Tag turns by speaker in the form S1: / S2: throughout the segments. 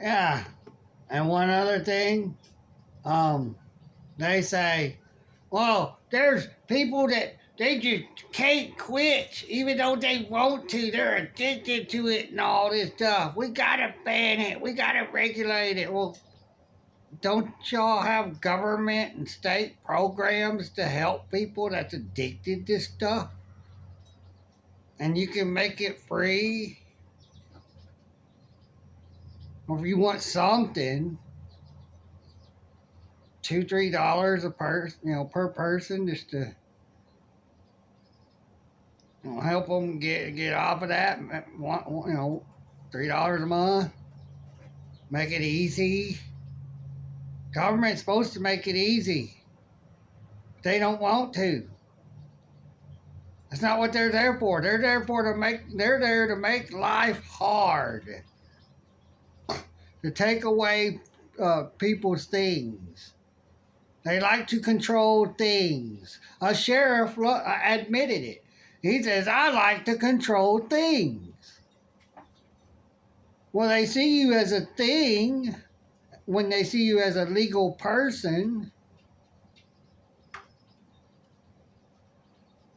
S1: Yeah. And one other thing, um, they say, well, there's people that they just can't quit, even though they want to. They're addicted to it and all this stuff. We gotta ban it. We gotta regulate it. Well, don't y'all have government and state programs to help people that's addicted to stuff? And you can make it free. Or if you want something, $2, $3 a person, per person, just to help them get off of that. $3 a month. Make it easy. Government's supposed to make it easy. But they don't want to. That's not what they're there for. They're there to make life hard. To take away people's things. They like to control things. A sheriff admitted it. He says, I like to control things. Well, they see you as a thing when they see you as a legal person.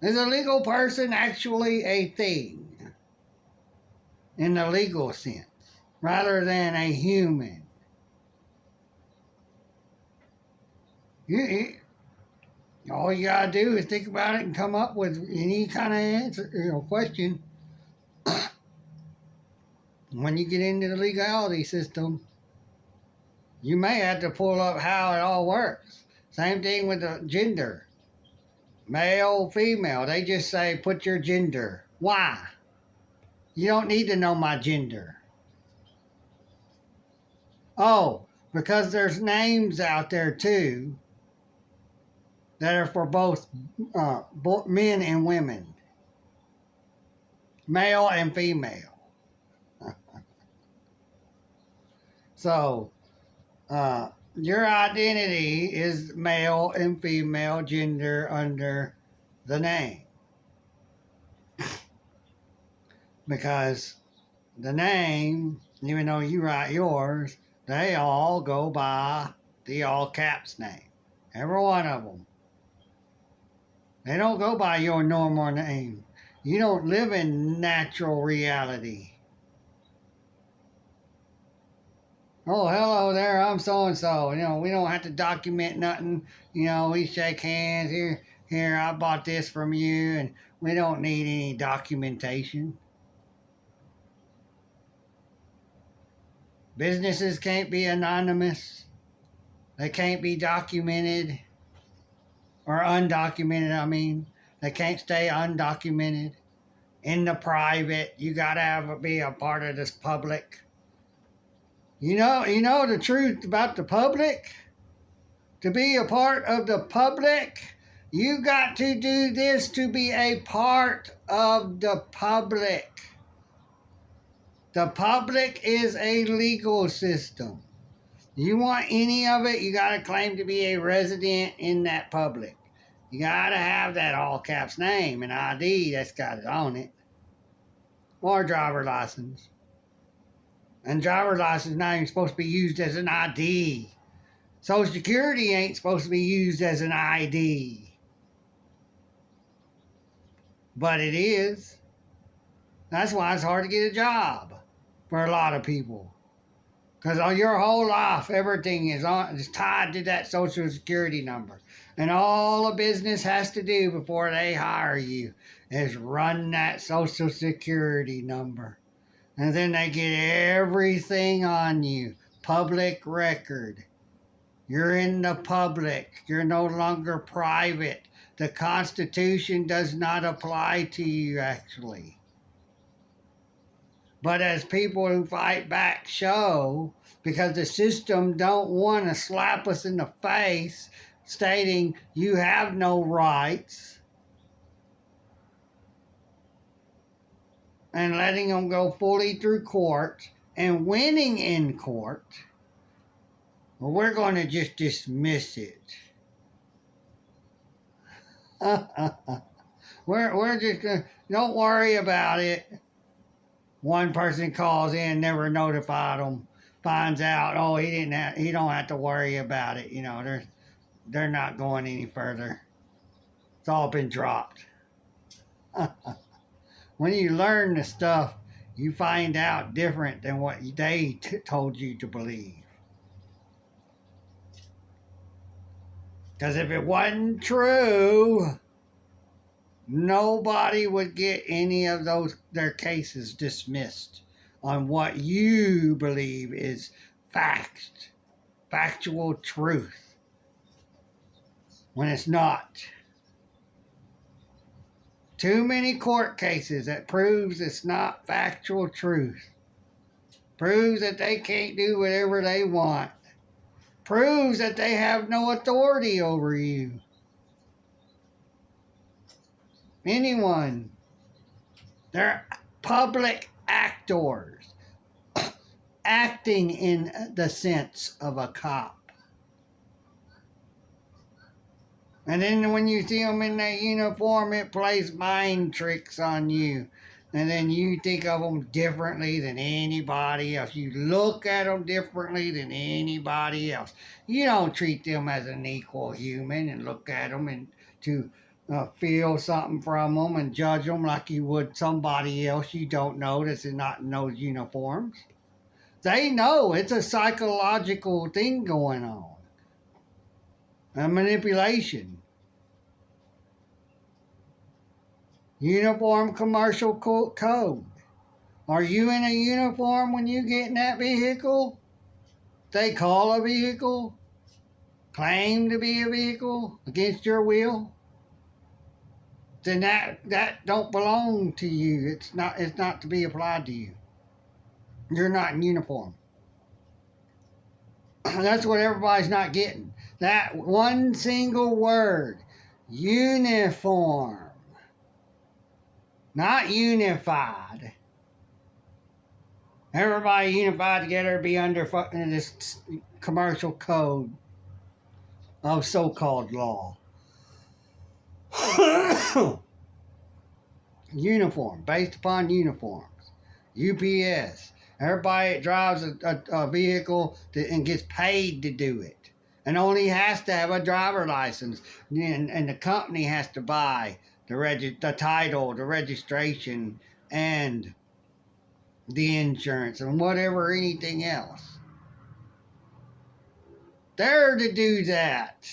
S1: Is a legal person actually a thing in the legal sense rather than a human? All you gotta do is think about it and come up with any kind of answer, question. When you get into the legality system, you may have to pull up how it all works. Same thing with the gender. Male, female. They just say, put your gender. Why? You don't need to know my gender. Oh, because there's names out there too that are for both men and women. Male and female. So, your identity is male and female gender under the name. Because the name, even though you write yours, they all go by the all caps name. Every one of them. They don't go by your normal name. You don't live in natural reality. Oh, hello there, I'm so-and-so. We don't have to document nothing. We shake hands. Here, I bought this from you, and we don't need any documentation. Businesses can't be anonymous. They can't be documented. Or undocumented, I mean. They can't stay undocumented. In the private, you gotta be a part of this public. You know the truth about the public? To be a part of the public, you got to do this to be a part of the public. The public is a legal system. You want any of it, you got to claim to be a resident in that public. You got to have that all caps name and ID that's got it on it. Or driver license. And driver license not even supposed to be used as an ID. Social Security ain't supposed to be used as an ID. But it is. That's why it's hard to get a job for a lot of people. Because your whole life, everything is tied to that Social Security number. And all a business has to do before they hire you is run that Social Security number. And then they get everything on you. Public record. You're in the public. You're no longer private. The Constitution does not apply to you, actually. But as people who fight back show, because the system don't want to slap us in the face stating you have no rights, and letting them go fully through court and winning in court, well, we're going to just dismiss it. We're just going to, don't worry about it. One person calls in, never notified them. finds out, oh, he don't have to worry about it. You know, they're not going any further. It's all been dropped. When you learn the stuff, you find out different than what they told you to believe. Because if it wasn't true, nobody would get any of their cases dismissed on what you believe is factual truth, when it's not. Too many court cases that proves it's not factual truth. Proves that they can't do whatever they want. Proves that they have no authority over you. Anyone. They're public actors. Acting in the sense of a cop. And then when you see them in that uniform, it plays mind tricks on you. And then you think of them differently than anybody else. You look at them differently than anybody else. You don't treat them as an equal human and look at them and to feel something from them and judge them like you would somebody else you don't know that's not in those uniforms. They know it's a psychological thing going on. A manipulation. Uniform commercial code. Are you in a uniform when you get in that vehicle? They call a vehicle? Claim to be a vehicle against your will? Then that don't belong to you. It's not to be applied to you. You're not in uniform. That's what everybody's not getting. That one single word. Uniform. Not unified. Everybody unified together be under this commercial code of so-called law. Uniform, based upon uniforms. UPS. Everybody that drives a vehicle and gets paid to do it. And only has to have a driver license. And the company has to buy the title, the registration, and the insurance, and whatever, anything else. They're to do that.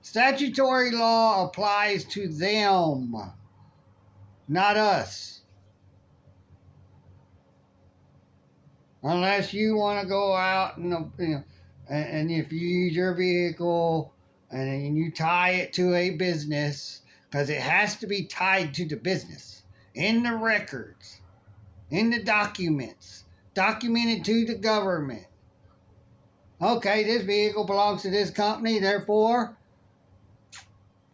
S1: Statutory law applies to them, not us. Unless you want to go out and if you use your vehicle and you tie it to a business, because it has to be tied to the business, in the records, in the documents, documented to the government. Okay, this vehicle belongs to this company, therefore,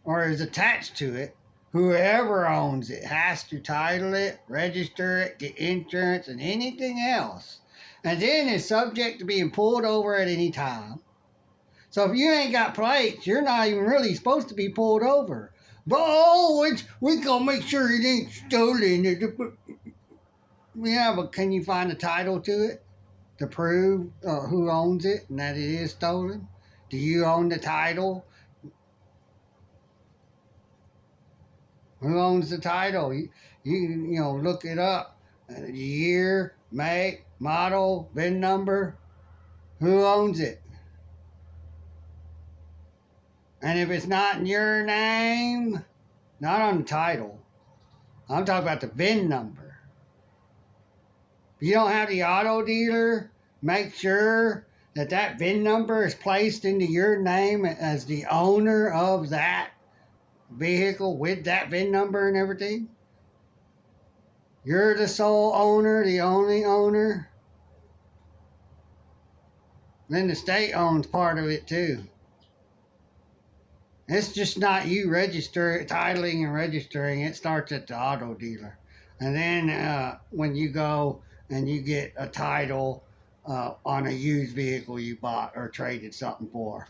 S1: or is attached to it, whoever owns it has to title it, register it, get insurance, and anything else. And then it's subject to being pulled over at any time. So if you ain't got plates, you're not even really supposed to be pulled over. But we gonna make sure it ain't stolen. Yeah, but can you find a title to it to prove who owns it and that it is stolen? Do you own the title? Who owns the title? You look it up. The year, make, model, VIN number. Who owns it? And if it's not in your name, not on the title, I'm talking about the VIN number. If you don't have the auto dealer, make sure that VIN number is placed into your name as the owner of that vehicle with that VIN number and everything. You're the sole owner, the only owner. Then the state owns part of it too. It's just not you titling and registering. It starts at the auto dealer. And then when you go and you get a title on a used vehicle you bought or traded something for,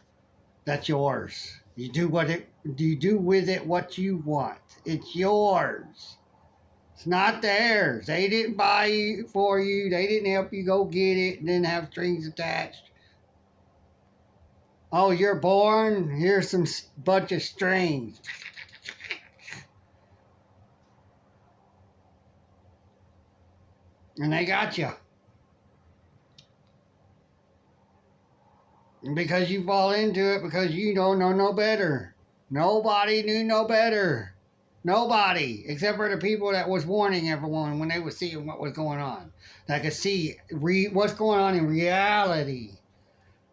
S1: that's yours. You do with it what you want. It's yours. It's not theirs. They didn't buy it for you. They didn't help you go get it and then have strings attached. Oh, you're born? Here's some bunch of strings. And they got you. And because you fall into it because you don't know no better. Nobody knew no better. Nobody, except for the people that was warning everyone when they was seeing what was going on. That could see what's going on in reality.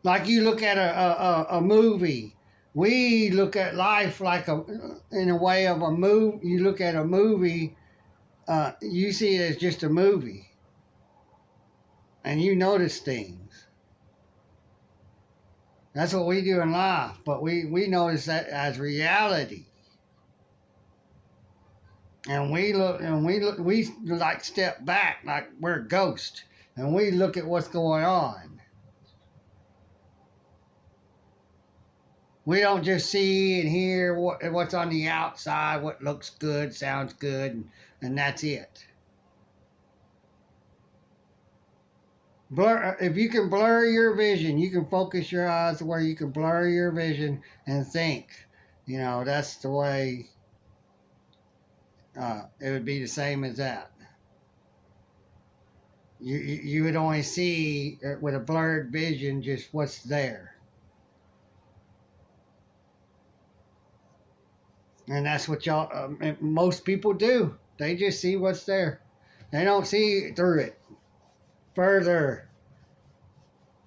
S1: Like you look at a movie. We look at life like in a way of a movie. You look at a movie, you see it as just a movie. And you notice things. That's what we do in life, but we notice that as reality. And we like step back like we're a ghost. And we look at what's going on. We don't just see and hear what's on the outside, what looks good, sounds good, and that's it. If you can blur your vision, you can focus your eyes where you can blur your vision and think. You know, that's the way it would be the same as that. You would only see with a blurred vision just what's there. And that's what y'all, most people do. They just see what's there. They don't see through it. Further.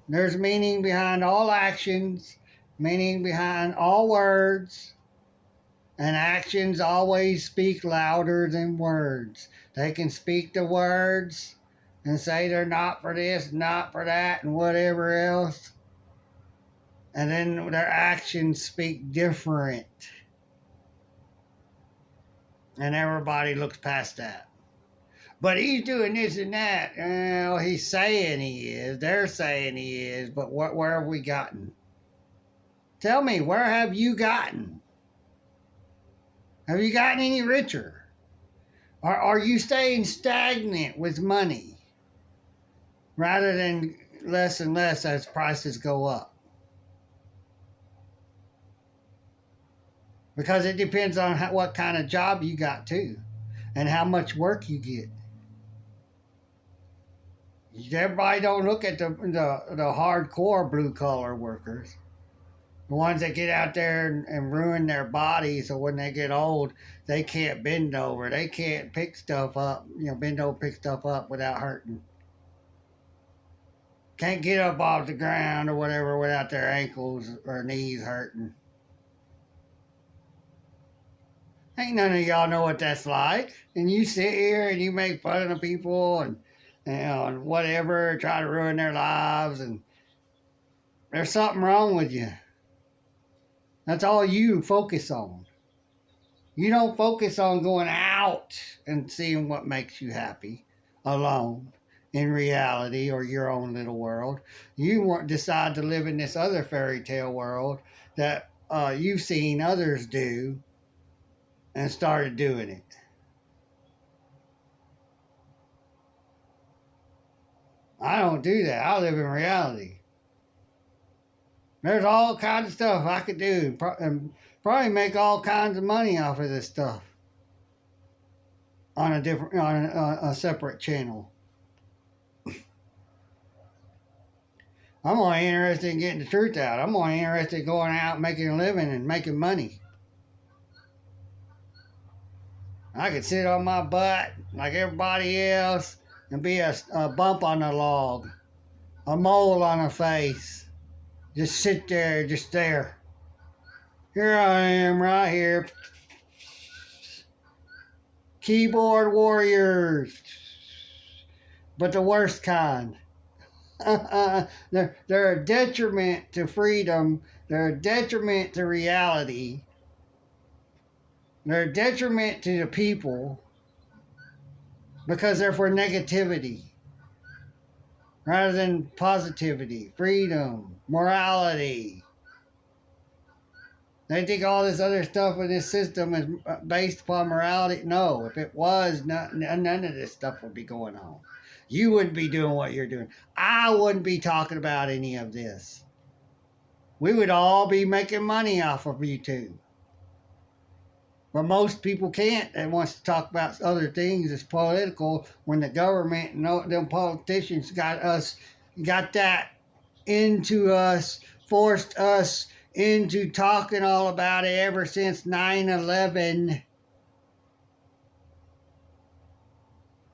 S1: There's meaning behind all actions, meaning behind all words, and actions always speak louder than words. They can speak the words and say they're not for this, not for that, and whatever else. And then their actions speak different. And everybody looks past that. But he's doing this and that. Well, he's saying he is. They're saying he is. But where have we gotten? Tell me, where have you gotten? Have you gotten any richer? Or are you staying stagnant with money? Rather than less and less as prices go up? Because it depends on what kind of job you got too. And how much work you get. Everybody don't look at the hardcore blue collar workers. The ones that get out there and ruin their bodies, so when they get old, they can't bend over. They can't pick stuff up, bend over, pick stuff up without hurting. Can't get up off the ground or whatever without their ankles or knees hurting. Ain't none of y'all know what that's like. And you sit here and you make fun of people and whatever, try to ruin their lives, and there's something wrong with you. That's all you focus on. You don't focus on going out and seeing what makes you happy alone in reality or your own little world. You decide to live in this other fairy tale world that you've seen others do and started doing it. I don't do that. I live in reality. There's all kinds of stuff I could do and probably make all kinds of money off of this stuff on a separate channel. I'm only interested in getting the truth out. I'm only interested in going out, making a living, and making money. I could sit on my butt like everybody else and be a bump on a log, a mole on a face. Just sit there, just there. Here I am, right here. Keyboard warriors. But the worst kind. They're a detriment to freedom. They're a detriment to reality. They're a detriment to the people. Because they're for negativity. Rather than positivity, freedom, morality. They think all this other stuff in this system is based upon morality. No, if it was, none of this stuff would be going on. You wouldn't be doing what you're doing. I wouldn't be talking about any of this. We would all be making money off of YouTube. But most people can't. They want to talk about other things that's political when the government and them politicians got that into us, forced us into talking all about it ever since 9/11.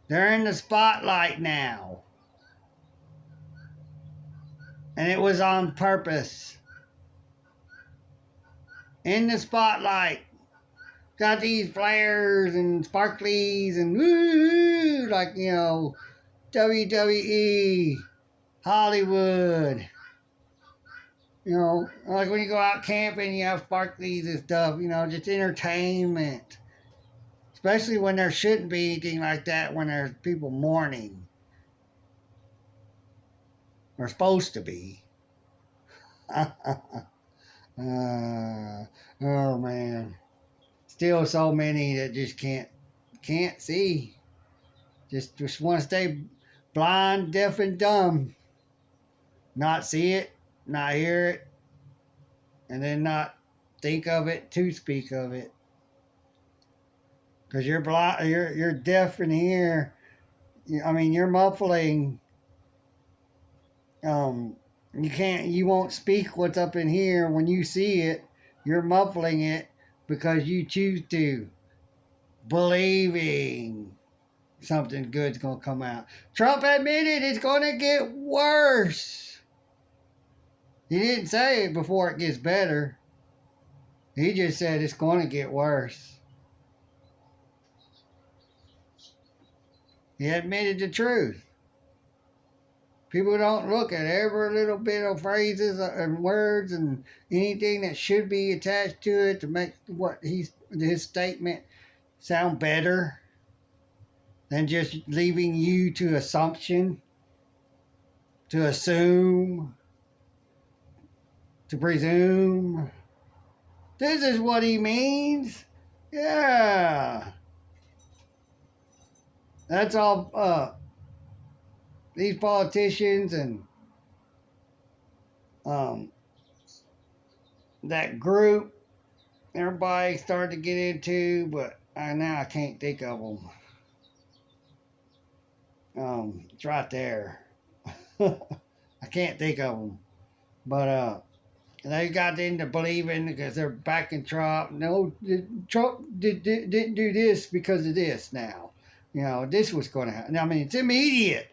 S1: They're in the spotlight now. And it was on purpose. In the spotlight. Got these flares and sparklies and woo, like, WWE, Hollywood. Like when you go out camping, you have sparklies and stuff, just entertainment. Especially when there shouldn't be anything like that when there's people mourning. Or supposed to be. Oh, man. Still so many that just can't see. Just want to stay blind, deaf, and dumb. Not see it, not hear it, and then not think of it to speak of it. Because you're blind, you're deaf in here. You're muffling. You won't speak what's up in here when you see it. You're muffling it because you choose to, believing something good's gonna come out. Trump admitted it's gonna get worse. He didn't say it before it gets better. He just said it's gonna get worse. He admitted the truth. People don't look at every little bit of phrases and words and anything that should be attached to it to make his statement sound better than just leaving you to assumption, to assume, to presume. This is what he means. Yeah. That's all these politicians and that group everybody started to get into, but now I can't think of them. It's right there. I can't think of them. But they got into believing because they're backing Trump. No, Trump didn't do this because of this now. This was going to happen. It's immediate.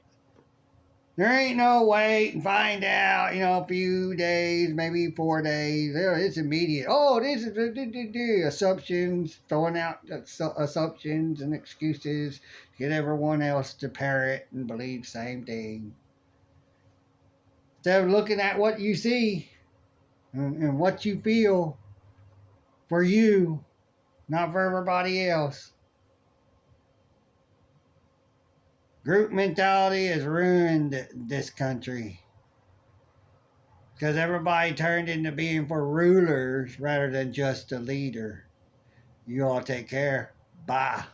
S1: There ain't no wait and find out, a few days, maybe 4 days. It's immediate. Oh, this is assumptions, throwing out assumptions and excuses to get everyone else to parrot and believe the same thing. Instead of looking at what you see and what you feel for you, not for everybody else. Group mentality has ruined this country because everybody turned into being for rulers rather than just a leader. You all take care. Bye.